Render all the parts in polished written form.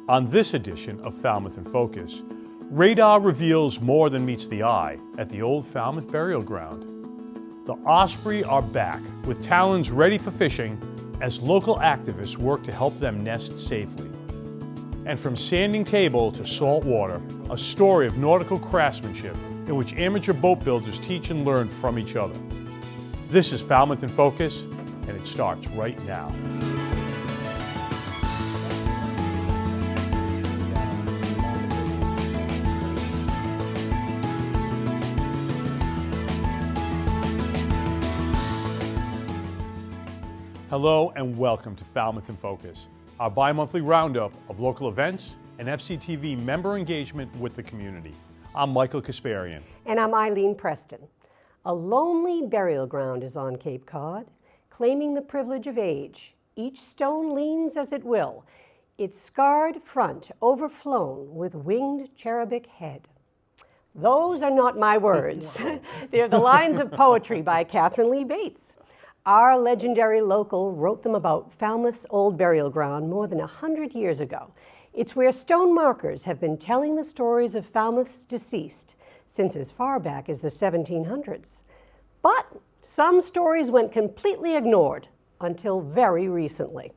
On this edition of Falmouth in Focus, radar reveals more than meets the eye at the old Falmouth Burial Ground. The Osprey are back with talons ready for fishing as local activists work to help them nest safely. And from sanding table to salt water, a story of nautical craftsmanship in which amateur boat builders teach and learn from each other. This is Falmouth in Focus, and it starts right now. Hello and welcome to Falmouth in Focus, our bi-monthly roundup of local events and FCTV member engagement with the community. I'm Michael Kasparian. And I'm Eileen Preston. A lonely burial ground is on Cape Cod, claiming the privilege of age. Each stone leans as it will, its scarred front overflown with winged cherubic head. Those are not my words. They're the lines of poetry by Catherine Lee Bates. Our legendary local wrote them about Falmouth's old burial ground more than 100 years ago. It's where stone markers have been telling the stories of Falmouth's deceased since as far back as the 1700s. But some stories went completely ignored until very recently.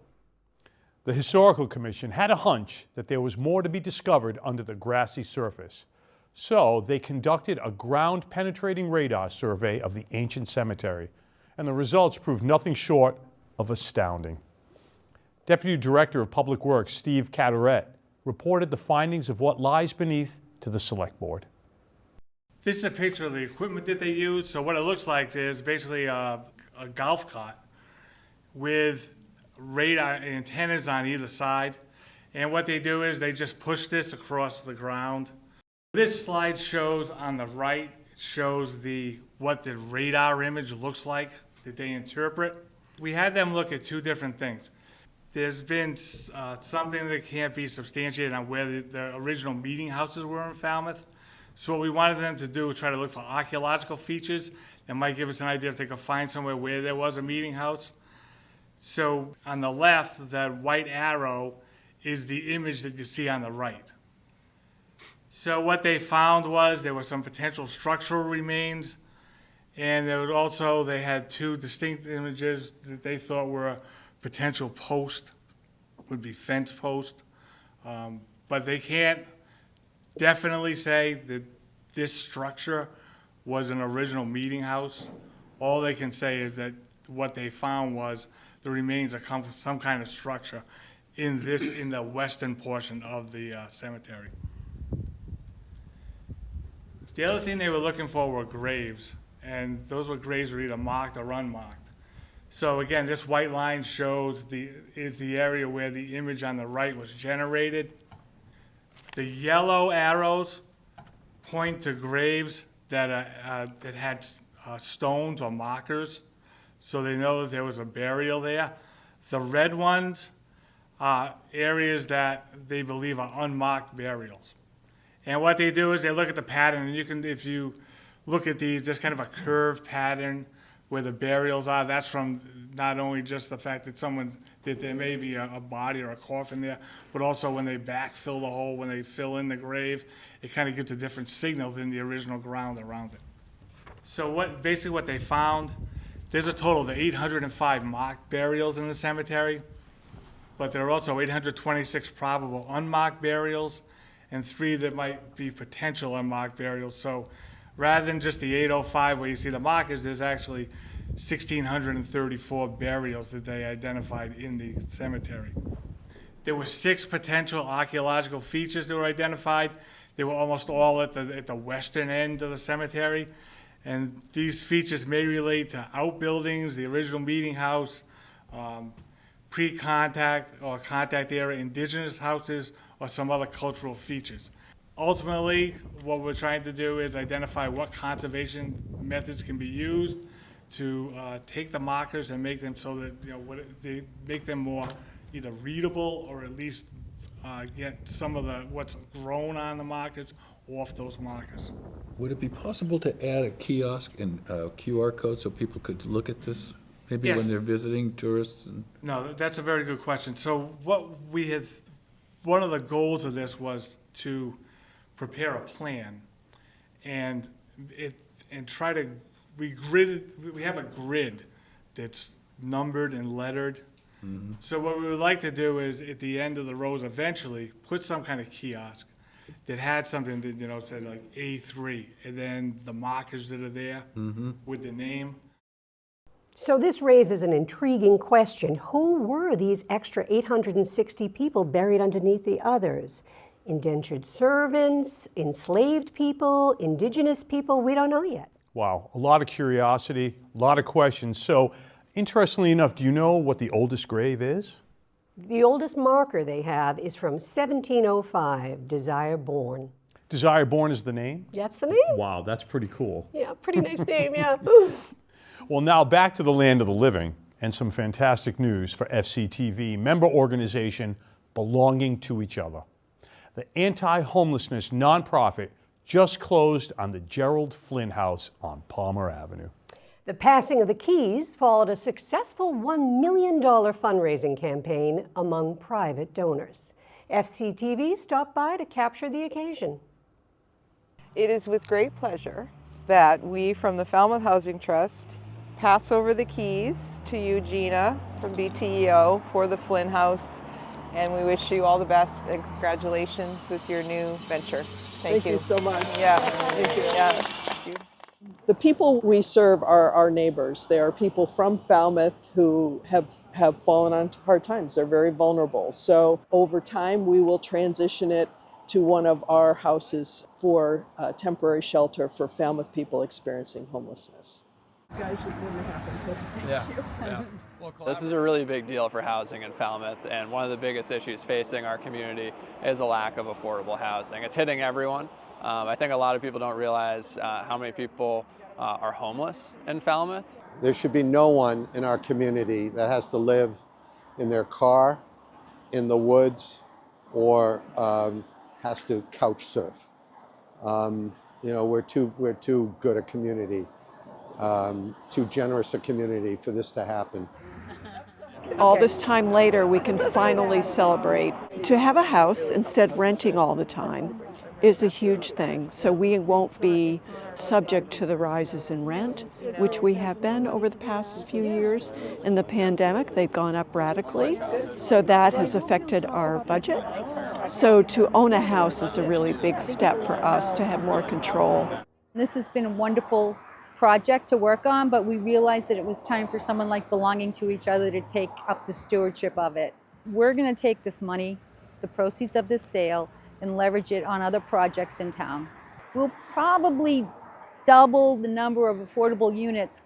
The Historical Commission had a hunch that there was more to be discovered under the grassy surface. So they conducted a ground-penetrating radar survey of the ancient cemetery, and the results proved nothing short of astounding. Deputy Director of Public Works Steve Cataret reported the findings of what lies beneath to the Select Board. This is a picture of the equipment that they use. So what it looks like is basically a golf cart with radar antennas on either side. And what they do is they just push this across the ground. This slide shows on the right, shows what the radar image looks like that they interpret. We had them look at two different things. There's been something that can't be substantiated on where the original meeting houses were in Falmouth. So what we wanted them to do was try to look for archaeological features that might give us an idea if they could find somewhere where there was a meeting house. So on the left, that white arrow is the image that you see on the right. So what they found was there were some potential structural remains, and there was also, they had two distinct images that they thought were a potential post, would be fence post. But they can't definitely say that this structure was an original meeting house. All they can say is that what they found was the remains of some kind of structure in the western portion of the cemetery. The other thing they were looking for were graves, and those were graves were either marked or unmarked. So again, this white line shows is the area where the image on the right was generated. The yellow arrows point to graves that had stones or markers, so they know that there was a burial there. The red ones are areas that they believe are unmarked burials. And what they do is they look at the pattern, and you can, if you look at these, there's kind of a curved pattern where the burials are. That's from not only just the fact that there may be a body or a coffin there, but also when they backfill the hole, when they fill in the grave, it kind of gives a different signal than the original ground around it. So basically what they found, there's a total of 805 marked burials in the cemetery, but there are also 826 probable unmarked burials, and 3 that might be potential unmarked burials. So rather than just the 805 where you see the markers, there's actually 1,634 burials that they identified in the cemetery. There were 6 potential archaeological features that were identified. They were almost all at the western end of the cemetery. And these features may relate to outbuildings, the original meeting house, pre-contact or contact era indigenous houses, or some other cultural features. Ultimately, what we're trying to do is identify what conservation methods can be used to take the markers and make them so that they make them more either readable or at least get some of what's grown on the markers off those markers. Would it be possible to add a kiosk and a QR code so people could look at this? Maybe Yes. when they're visiting tourists? No, that's a very good question. So what we had one of the goals of this was to prepare a plan and try to, we have a grid that's numbered and lettered. So what we would like to do is at the end of the rows eventually put some kind of kiosk that had something that, you know, said like A3 and then the markers that are there with the name. So this raises an intriguing question. Who were these extra 860 people buried underneath the others? Indentured servants, enslaved people, indigenous people? We don't know yet. Wow, a lot of curiosity, a lot of questions. So, interestingly enough, do you know what the oldest grave is? The oldest marker they have is from 1705, Desire Born. Desire Born is the name? That's the name? Wow, that's pretty cool. Yeah, pretty nice name, yeah. Well, now back to the land of the living and some fantastic news for FCTV, member organization Belonging to Each Other. The anti-homelessness nonprofit just closed on the Gerald Flynn House on Palmer Avenue. The passing of the keys followed a successful $1 million fundraising campaign among private donors. FCTV stopped by to capture the occasion. It is with great pleasure that we from the Falmouth Housing Trust pass over the keys to you, Gina, from BTEO for the Flynn House, and we wish you all the best and congratulations with your new venture. Thank you so much. Yeah. Thank you. Yeah. Thank you. The people we serve are our neighbors. They are people from Falmouth who have fallen on hard times. They're very vulnerable. So over time, we will transition it to one of our houses for temporary shelter for Falmouth people experiencing homelessness. Guys, it wouldn't happen, so thank you. Yeah. This is a really big deal for housing in Falmouth, and one of the biggest issues facing our community is a lack of affordable housing. It's hitting everyone. I think a lot of people don't realize how many people are homeless in Falmouth. There should be no one in our community that has to live in their car, in the woods, or has to couch surf. You know, we're too good a community, too generous a community for this to happen. All this time later, we can finally celebrate. To have a house instead of renting all the time is a huge thing. So we won't be subject to the rises in rent, which we have been over the past few years. In the pandemic, they've gone up radically. So that has affected our budget. So to own a house is a really big step for us to have more control. This has been a wonderful project to work on, but we realized that it was time for someone like Belonging to Each Other to take up the stewardship of it. We're going to take this money, the proceeds of this sale, and leverage it on other projects in town. We'll probably double the number of affordable units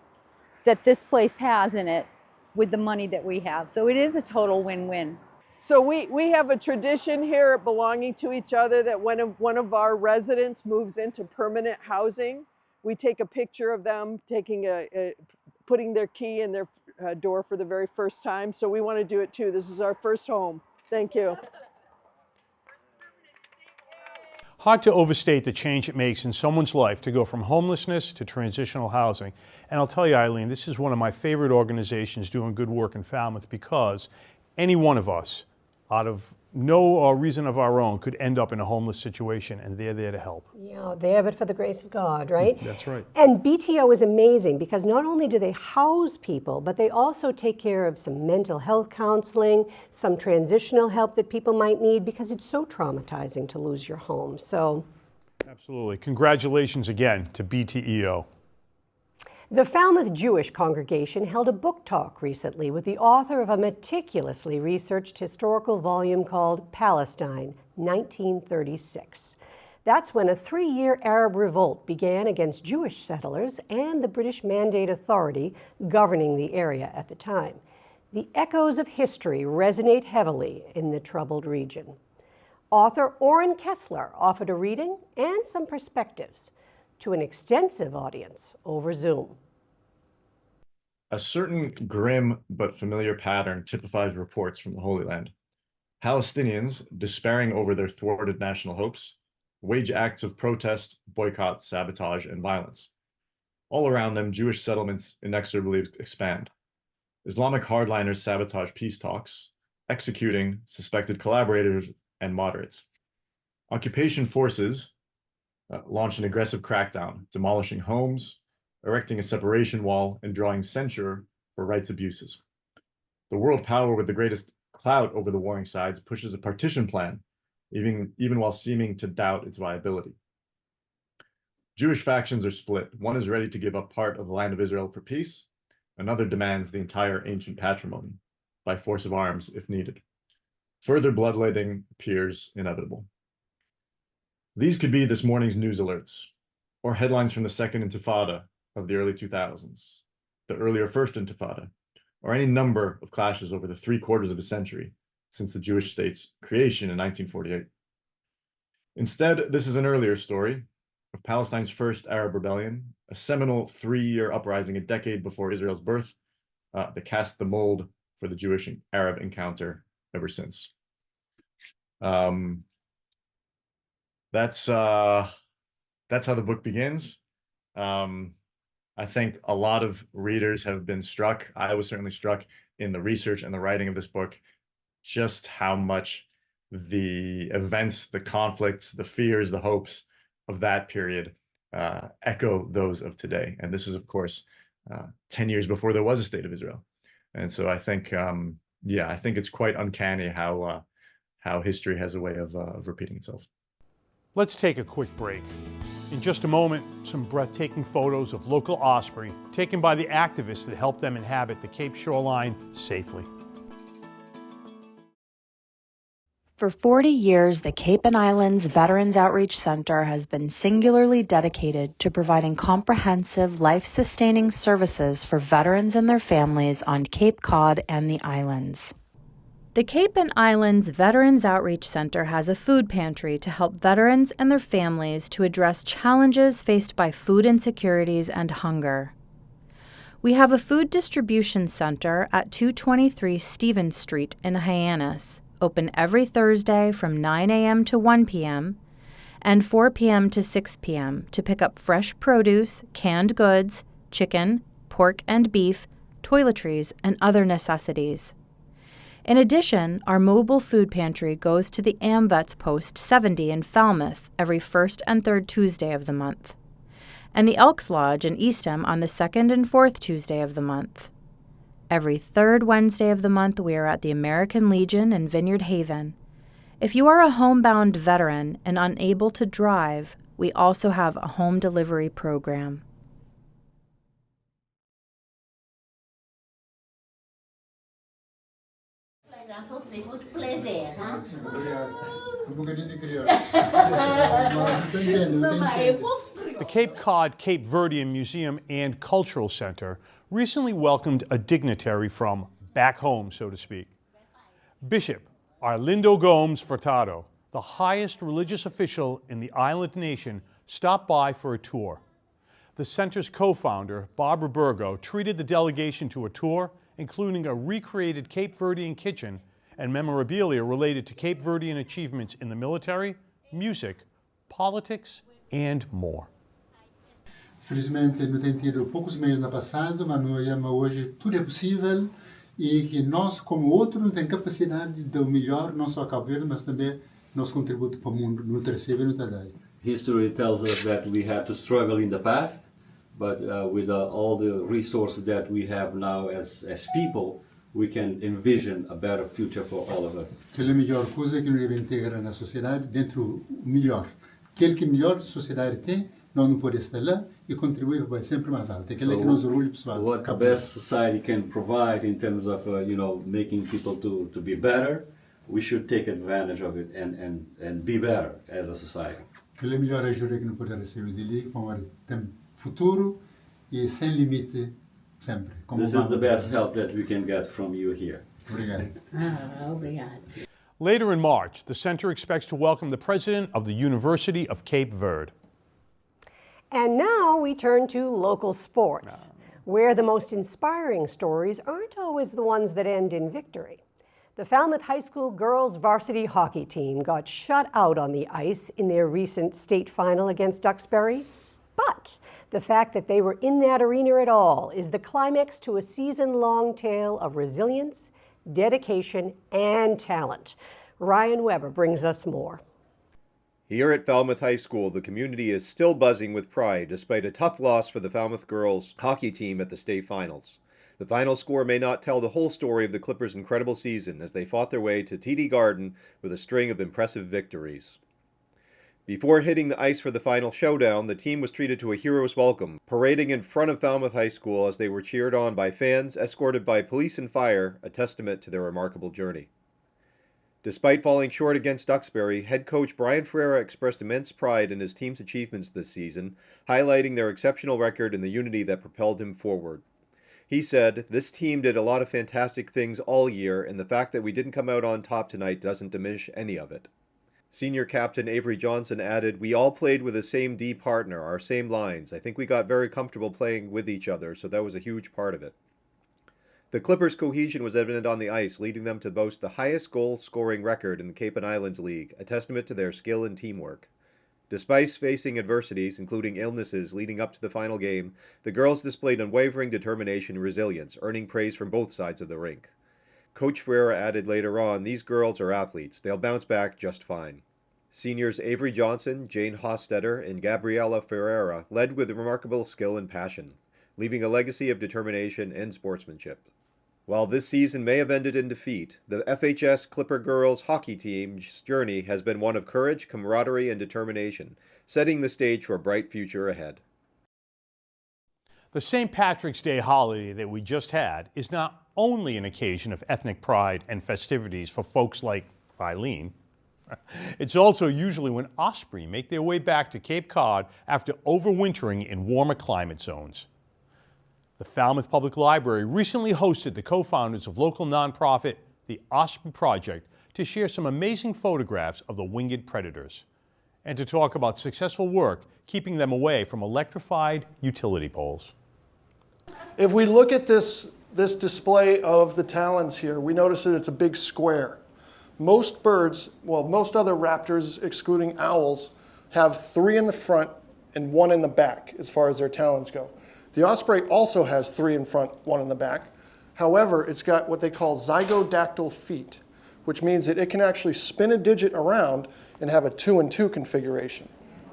that this place has in it with the money that we have. So it is a total win-win. So we have a tradition here at Belonging to Each Other that when one of our residents moves into permanent housing, we take a picture of them putting their key in their door for the very first time. So we want to do it too. This is our first home. Thank you. Hard to overstate the change it makes in someone's life to go from homelessness to transitional housing. And I'll tell you, Eileen, this is one of my favorite organizations doing good work in Falmouth because any one of us, out of no reason of our own, could end up in a homeless situation, and they're there to help. Yeah, there but for the grace of God, right? That's right. And BTO is amazing because not only do they house people, but they also take care of some mental health counseling, some transitional help that people might need because it's so traumatizing to lose your home. So, absolutely. Congratulations again to BTEO. The Falmouth Jewish congregation held a book talk recently with the author of a meticulously researched historical volume called Palestine, 1936. That's when a 3-year Arab revolt began against Jewish settlers and the British Mandate Authority governing the area at the time. The echoes of history resonate heavily in the troubled region. Author Oren Kessler offered a reading and some perspectives to an extensive audience over Zoom. A certain grim but familiar pattern typifies reports from the Holy Land. Palestinians, despairing over their thwarted national hopes, wage acts of protest, boycott, sabotage, and violence. All around them, Jewish settlements inexorably expand. Islamic hardliners sabotage peace talks, executing suspected collaborators and moderates. Occupation forces launched an aggressive crackdown, demolishing homes, erecting a separation wall, and drawing censure for rights abuses. The world power with the greatest clout over the warring sides pushes a partition plan, even while seeming to doubt its viability. Jewish factions are split. One is ready to give up part of the land of Israel for peace. Another demands the entire ancient patrimony, by force of arms if needed. Further bloodletting appears inevitable. These could be this morning's news alerts, or headlines from the Second Intifada of the early 2000s, the earlier First Intifada, or any number of clashes over the 3/4 of a century since the Jewish state's creation in 1948. Instead, this is an earlier story of Palestine's first Arab rebellion, a seminal 3-year uprising a decade before Israel's birth that cast the mold for the Jewish and Arab encounter ever since. That's how the book begins. I think a lot of readers have been struck. I was certainly struck in the research and the writing of this book, just how much the events, the conflicts, the fears, the hopes of that period echo those of today. And this is, of course, 10 years before there was a state of Israel. And so I think, I think it's quite uncanny how history has a way of repeating itself. Let's take a quick break. In just a moment, some breathtaking photos of local osprey taken by the activists that helped them inhabit the Cape shoreline safely. For 40 years, the Cape and Islands Veterans Outreach Center has been singularly dedicated to providing comprehensive, life-sustaining services for veterans and their families on Cape Cod and the islands. The Cape and Islands Veterans Outreach Center has a food pantry to help veterans and their families to address challenges faced by food insecurities and hunger. We have a food distribution center at 223 Stevens Street in Hyannis, open every Thursday from 9 a.m. to 1 p.m. and 4 p.m. to 6 p.m. to pick up fresh produce, canned goods, chicken, pork and beef, toiletries, and other necessities. In addition, our mobile food pantry goes to the AMVETS Post 70 in Falmouth every first and third Tuesday of the month, and the Elks Lodge in Eastham on the second and fourth Tuesday of the month. Every third Wednesday of the month, we are at the American Legion in Vineyard Haven. If you are a homebound veteran and unable to drive, we also have a home delivery program. The Cape Cod Cape Verdean Museum and Cultural Center recently welcomed a dignitary from back home, so to speak. Bishop Arlindo Gomes Furtado, the highest religious official in the island nation, stopped by for a tour. The center's co-founder, Barbara Burgo, treated the delegation to a tour, including a recreated Cape Verdean kitchen and memorabilia related to Cape Verdean achievements in the military, music, politics, and more. Felizmente não tem tido poucos meios no passado, mas nós vemos hoje tudo é possível e que nós, como outros, não temos capacidade de dar o melhor, não só a Cabo Verde, mas também nosso contributo para o mundo, no terceiro e no tadai. History tells us that we had to struggle in the past, but with all the resources that we have now as people, we can envision a better future for all of us. Que é a melhor coisa que nós devemos integrar na sociedade, dentro do melhor. Aquele que melhor sociedade tem, nós não podemos estar lá e contribuir para sempre mais alto. Aquele que nos orgulho pessoal. What the best society can provide in terms of making people to be better, we should take advantage of it and be better as a society. Que é a melhor ajuda que nós podemos receber dele, para ter futuro e sem limite sempre. This is the best help that we can get from you here. Obrigado. Obrigado. Later in March, the center expects to welcome the president of the University of Cape Verde. And now we turn to local sports, where the most inspiring stories aren't always the ones that end in victory. The Falmouth High School girls varsity hockey team got shut out on the ice in their recent state final against Duxbury. But the fact that they were in that arena at all is the climax to a season-long tale of resilience, dedication, and talent. Ryan Weber brings us more. Here at Falmouth High School, the community is still buzzing with pride despite a tough loss for the Falmouth girls hockey team at the state finals. The final score may not tell the whole story of the Clippers' incredible season as they fought their way to TD Garden with a string of impressive victories. Before hitting the ice for the final showdown, the team was treated to a hero's welcome, parading in front of Falmouth High School as they were cheered on by fans escorted by police and fire, a testament to their remarkable journey. Despite falling short against Duxbury, head coach Brian Ferreira expressed immense pride in his team's achievements this season, highlighting their exceptional record and the unity that propelled him forward. He said, "This team did a lot of fantastic things all year, and the fact that we didn't come out on top tonight doesn't diminish any of it." Senior captain Avery Johnson added, "We all played with the same D partner, our same lines. I think we got very comfortable playing with each other, so that was a huge part of it." The Clippers' cohesion was evident on the ice, leading them to boast the highest goal-scoring record in the Cape and Islands League, a testament to their skill and teamwork. Despite facing adversities, including illnesses leading up to the final game, the girls displayed unwavering determination and resilience, earning praise from both sides of the rink. Coach Ferreira added later on, "These girls are athletes. They'll bounce back just fine." Seniors Avery Johnson, Jane Hostetter, and Gabriela Ferreira led with remarkable skill and passion, leaving a legacy of determination and sportsmanship. While this season may have ended in defeat, the FHS Clipper girls hockey team's journey has been one of courage, camaraderie, and determination, setting the stage for a bright future ahead. The St. Patrick's Day holiday that we just had is not only an occasion of ethnic pride and festivities for folks like Eileen. It's also usually when Osprey make their way back to Cape Cod after overwintering in warmer climate zones. The Falmouth Public Library recently hosted the co-founders of local nonprofit, the Osprey Project, to share some amazing photographs of the winged predators and to talk about successful work keeping them away from electrified utility poles. If we look at this display of the talons here, we notice that it's a big square. Most birds, well, most other raptors, excluding owls, have 3 in the front and 1 in the back as far as their talons go. The osprey also has 3 in front, 1 in the back. However, it's got what they call zygodactyl feet, which means that it can actually spin a digit around and have a 2-and-2 configuration,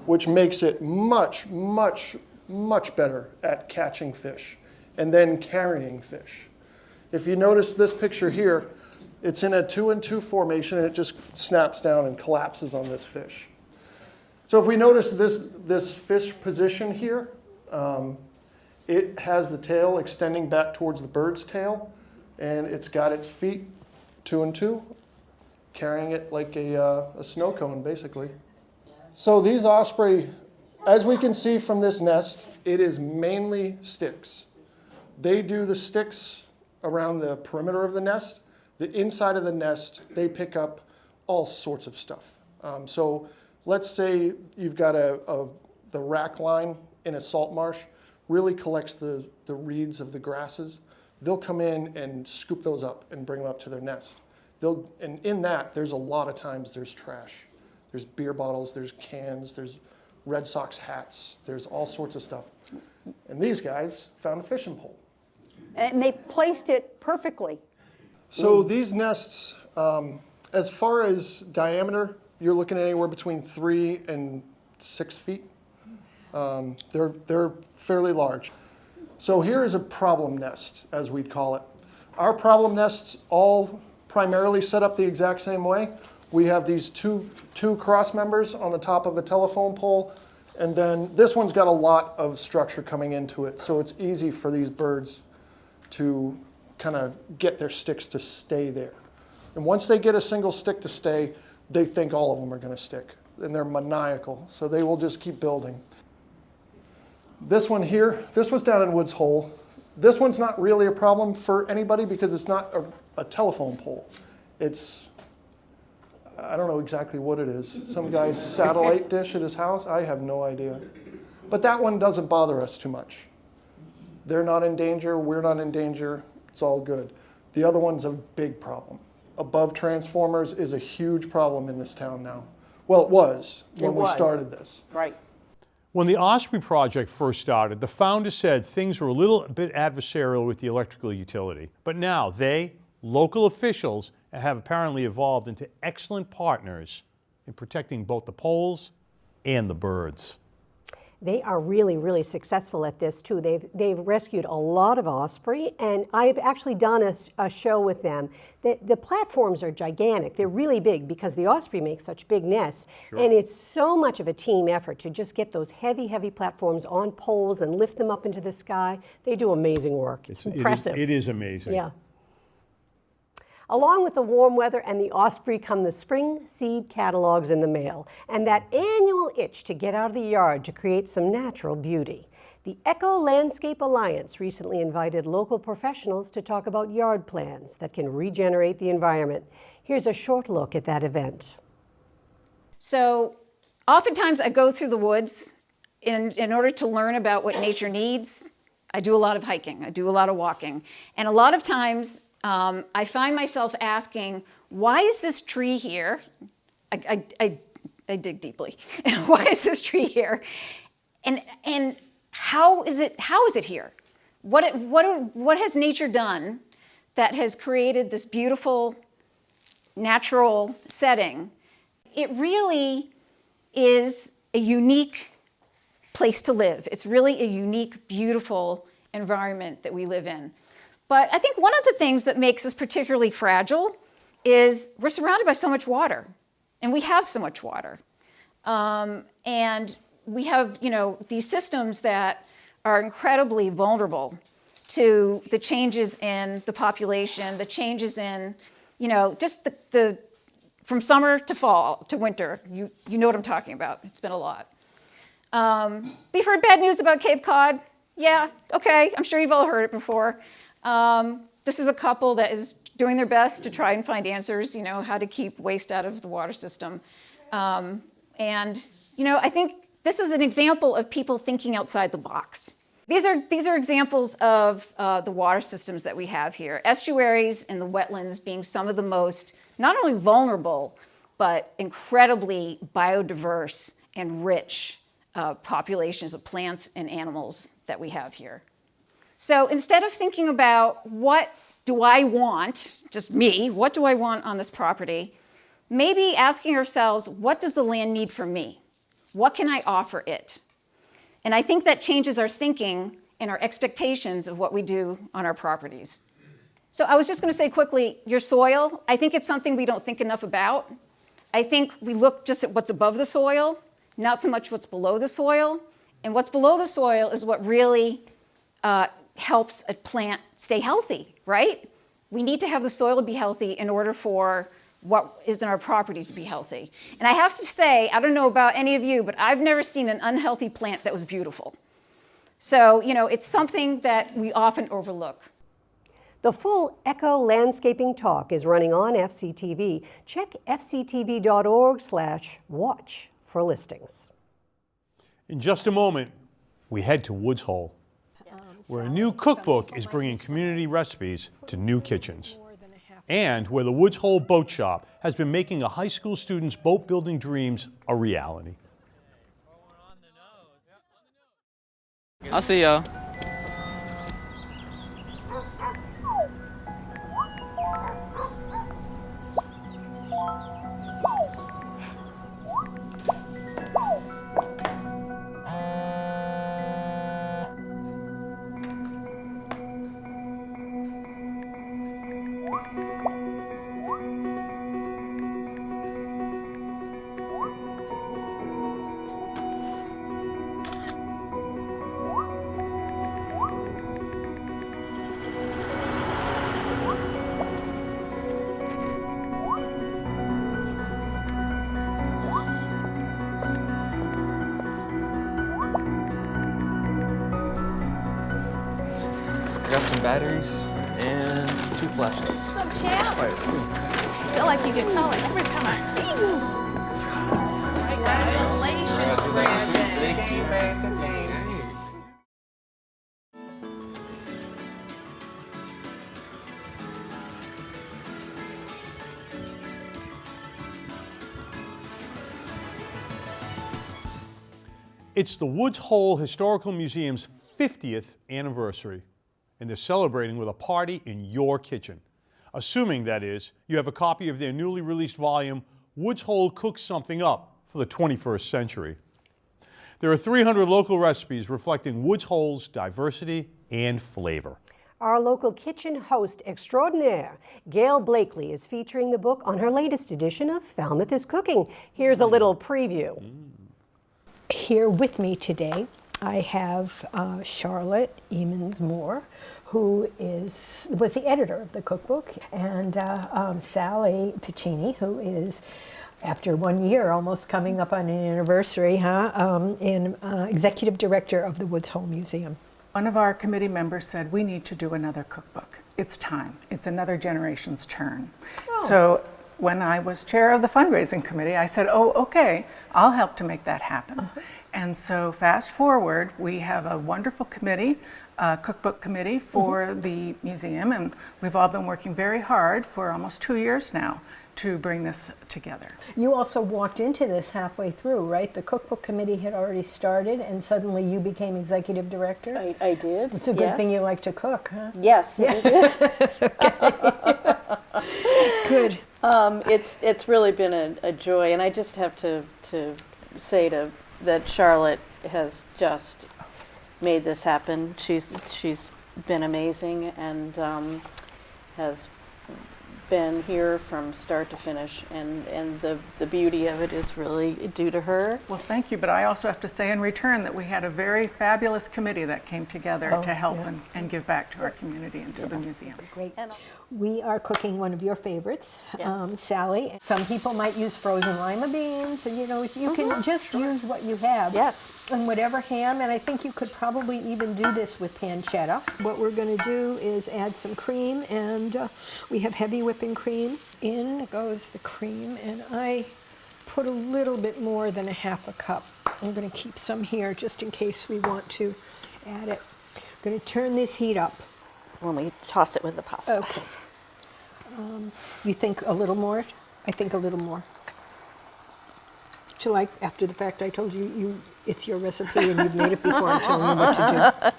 which makes it much, much, much better at catching fish and then carrying fish. If you notice this picture here, it's in a 2-and-2 formation and it just snaps down and collapses on this fish. So if we notice this fish position here, it has the tail extending back towards the bird's tail, and it's got its feet 2-and-2, carrying it like a snow cone, basically. So these osprey, as we can see from this nest, it is mainly sticks. They do the sticks around the perimeter of the nest. The inside of the nest, they pick up all sorts of stuff. So let's say you've got the rack line in a salt marsh, really collects the reeds of the grasses. They'll come in and scoop those up and bring them up to their nest. And in that, there's a lot of times there's trash. There's beer bottles, there's cans, there's Red Sox hats, there's all sorts of stuff. And these guys found a fishing pole. And they placed it perfectly. So these nests, as far as diameter, you're looking at anywhere between 3 and 6 feet. They're fairly large. So here is a problem nest, as we'd call it. Our problem nests all primarily set up the exact same way. We have these two cross members on the top of a telephone pole, and then this one's got a lot of structure coming into it, so it's easy for these birds to kind of get their sticks to stay there. And once they get a single stick to stay, they think all of them are going to stick, and they're maniacal, so they will just keep building. This one here, this was down in Woods Hole. This one's not really a problem for anybody because it's not a telephone pole. It's, I don't know exactly what it is. Some guy's satellite dish at his house, I have no idea. But that one doesn't bother us too much. They're not in danger, we're not in danger, it's all good. The other one's a big problem. Above transformers is a huge problem in this town now. Well, it was when we started this. Right. When the Osprey project first started, the founders said things were a little bit adversarial with the electrical utility. But now they, local officials, and have apparently evolved into excellent partners in protecting both the poles and the birds. They are really, really successful at this too. They've rescued a lot of osprey, and I've actually done a show with them. The platforms are gigantic. They're really big because the osprey makes such big nests. Sure. And it's so much of a team effort to just get those heavy, heavy platforms on poles and lift them up into the sky. They do amazing work. It's impressive. It is amazing. Yeah. Along with the warm weather and the osprey come the spring seed catalogs in the mail and that annual itch to get out of the yard to create some natural beauty. The Eco Landscape Alliance recently invited local professionals to talk about yard plans that can regenerate the environment. Here's a short look at that event. So oftentimes I go through the woods in order to learn about what nature needs. I do a lot of hiking, I do a lot of walking, and a lot of times I find myself asking, why is this tree here? I dig deeply. Why is this tree here? And how is it here? What has nature done that has created this beautiful natural setting? It really is a unique place to live. It's really a unique, beautiful environment that we live in. But I think one of the things that makes us particularly fragile is we're surrounded by so much water, and we have so much water. And we have, these systems that are incredibly vulnerable to the changes in the population, the changes in, just the from summer to fall to winter. You know what I'm talking about. It's been a lot. We've heard bad news about Cape Cod. Yeah, okay, I'm sure you've all heard it before. This is a couple that is doing their best to try and find answers, how to keep waste out of the water system. I think this is an example of people thinking outside the box. These are examples of the water systems that we have here. Estuaries and the wetlands being some of the most, not only vulnerable, but incredibly biodiverse and rich populations of plants and animals that we have here. So instead of thinking about what do I want, just me, what do I want on this property, maybe asking ourselves, what does the land need from me? What can I offer it? And I think that changes our thinking and our expectations of what we do on our properties. So I was just going to say quickly, your soil, I think it's something we don't think enough about. I think we look just at what's above the soil, not so much what's below the soil. And what's below the soil is what really helps a plant stay healthy, right? We need to have the soil be healthy in order for what is in our property to be healthy. And I have to say, I don't know about any of you, but I've never seen an unhealthy plant that was beautiful. So, it's something that we often overlook. The full Eco Landscaping Talk is running on FCTV. Check fctv.org/watch for listings. In just a moment, we head to Woods Hole, where a new cookbook is bringing community recipes to new kitchens, and where the Woods Hole Boat Shop has been making a high school student's boat building dreams a reality. I'll see y'all. Got some batteries and 2 flashlights. What's up, champ? I feel like you get taller every time I see you. Congratulations, Brandon. Thank you. It's the Woods Hole Historical Museum's 50th anniversary, and they're celebrating with a party in your kitchen. assuming, that is, you have a copy of their newly released volume, Woods Hole Cooks Something Up for the 21st Century. There are 300 local recipes reflecting Woods Hole's diversity and flavor. Our local kitchen host extraordinaire, Gail Blakely, is featuring the book on her latest edition of Falmouth is Cooking. Here's a little preview. Here with me today, I have Charlotte Emmons-Moore, who was the editor of the cookbook, and Sally Piccini, who is, after 1 year, almost coming up on an anniversary, executive director of the Woods Hole Museum. One of our committee members said, we need to do another cookbook. It's time. It's another generation's turn. Oh. So when I was chair of the fundraising committee, I said, oh, okay, I'll help to make that happen. And so fast forward, we have a wonderful committee, cookbook committee for the museum, and we've all been working very hard for almost 2 years now to bring this together. You also walked into this halfway through, right? The cookbook committee had already started, and suddenly you became executive director? I did. It's a good thing you like to cook, huh? Yes, it is. Good. It's really been a joy, and I just have to say that Charlotte has just made this happen. She's been amazing and has been here from start to finish, and the beauty of it is really due to her. Well, thank you, but I also have to say in return that we had a very fabulous committee that came together to help and give back to our community and to the museum. Great. We are cooking one of your favorites, Yes. Sally. Some people might use frozen lima beans, and you can just use what you have. Yes. And whatever ham, and I think you could probably even do this with pancetta. What we're going to do is add some cream, and we have heavy whipping cream. In goes the cream, and I put a little bit more than a half a cup. I'm going to keep some here just in case we want to add it. I'm going to turn this heat up. When we toss it with the pasta. Okay. You think a little more? I think a little more. So like after the fact I told you it's your recipe and you've made it before, I'm telling you what to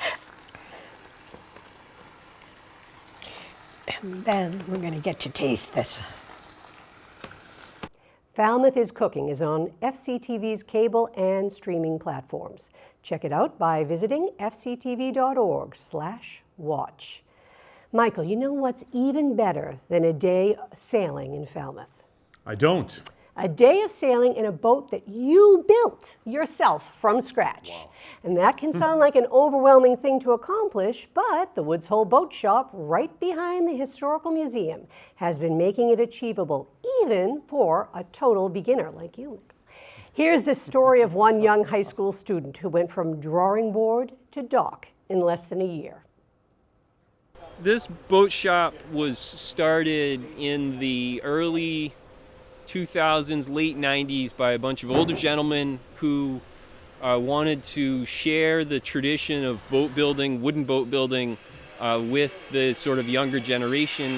do. And then we're going to get to taste this. Falmouth is Cooking is on FCTV's cable and streaming platforms. Check it out by visiting fctv.org/watch. Michael, you know what's even better than a day sailing in Falmouth? I don't. A day of sailing in a boat that you built yourself from scratch. Wow. And that can sound like an overwhelming thing to accomplish, but the Woods Hole Boat Shop, right behind the Historical Museum, has been making it achievable, even for a total beginner like you. Here's the story of one young high school student who went from drawing board to dock in less than a year. This boat shop was started in the early 2000s, late 90s by a bunch of older gentlemen who wanted to share the tradition of boat building, wooden boat building, with the sort of younger generation.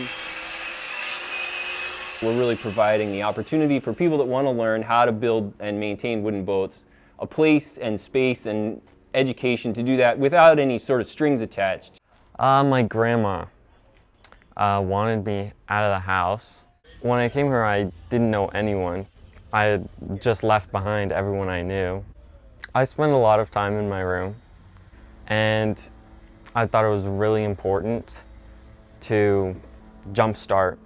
We're really providing the opportunity for people that want to learn how to build and maintain wooden boats, a place and space and education to do that without any sort of strings attached. My grandma wanted me out of the house. When I came here, I didn't know anyone. I had just left behind everyone I knew. I spent a lot of time in my room, and I thought it was really important to jumpstart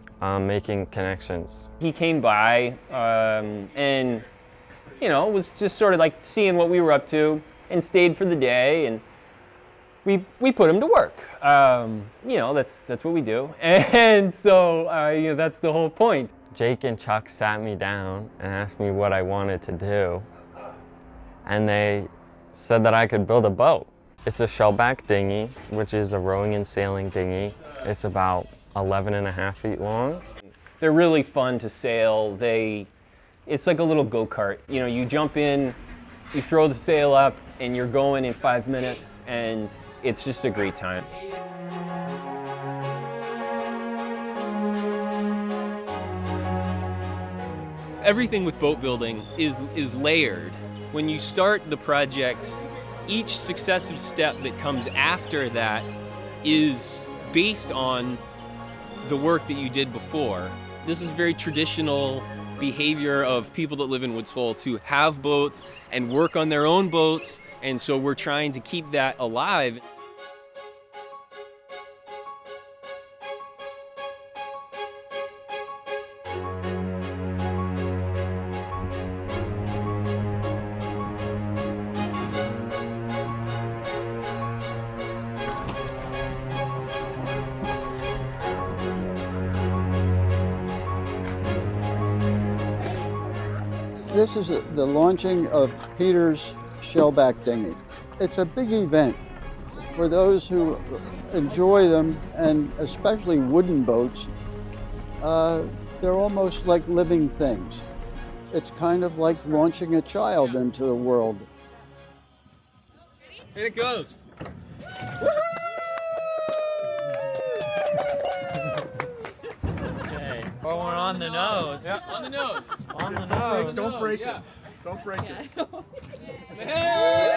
making connections. He came by and, was just sort of like seeing what we were up to and stayed for the day, and we put him to work. That's what we do. And so, that's the whole point. Jake and Chuck sat me down and asked me what I wanted to do. And they said that I could build a boat. It's a shellback dinghy, which is a rowing and sailing dinghy. It's about 11.5 feet long. They're really fun to sail. It's like a little go-kart. You jump in, you throw the sail up, and you're going in 5 minutes, and it's just a great time. Everything with boat building is layered. When you start the project, each successive step that comes after that is based on the work that you did before. This is very traditional behavior of people that live in Woods Hole to have boats and work on their own boats, and so we're trying to keep that alive. This is the launching of Peter's shellback dinghy. It's a big event for those who enjoy them, and especially wooden boats. They're almost like living things. It's kind of like launching a child into the world. Here it goes. Okay. Oh, we're on the nose. Yeah, on the nose. On the nose. Don't break it. Don't break it. Hey!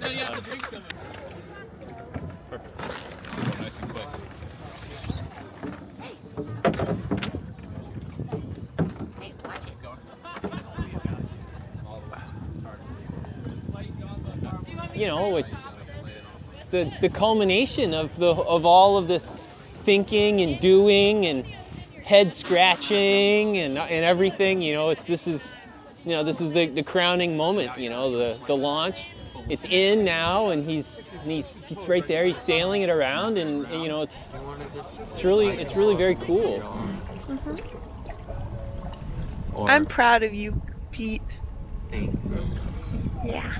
Now you have to drink some of it. Perfect. Nice and quick. Hey, watch it. You know, it's the culmination of all of this thinking and doing and head scratching and everything. You know, this is the crowning moment. You know, the launch. It's in now, and he's right there. He's sailing it around, and you know, it's really very cool. Mm-hmm. I'm proud of you, Pete. Thanks. Yeah.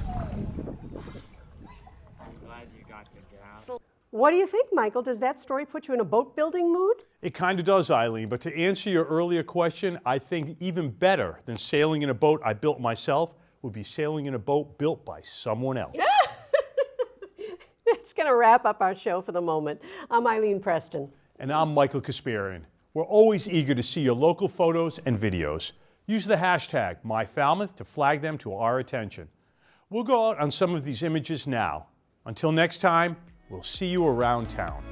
What do you think, Michael? Does that story put you in a boat building mood? It kind of does, Eileen, but to answer your earlier question, I think even better than sailing in a boat I built myself would be sailing in a boat built by someone else. That's going to wrap up our show for the moment. I'm Eileen Preston. And I'm Michael Kasparian. We're always eager to see your local photos and videos. Use the hashtag MyFalmouth to flag them to our attention. We'll go out on some of these images now. Until next time, we'll see you around town.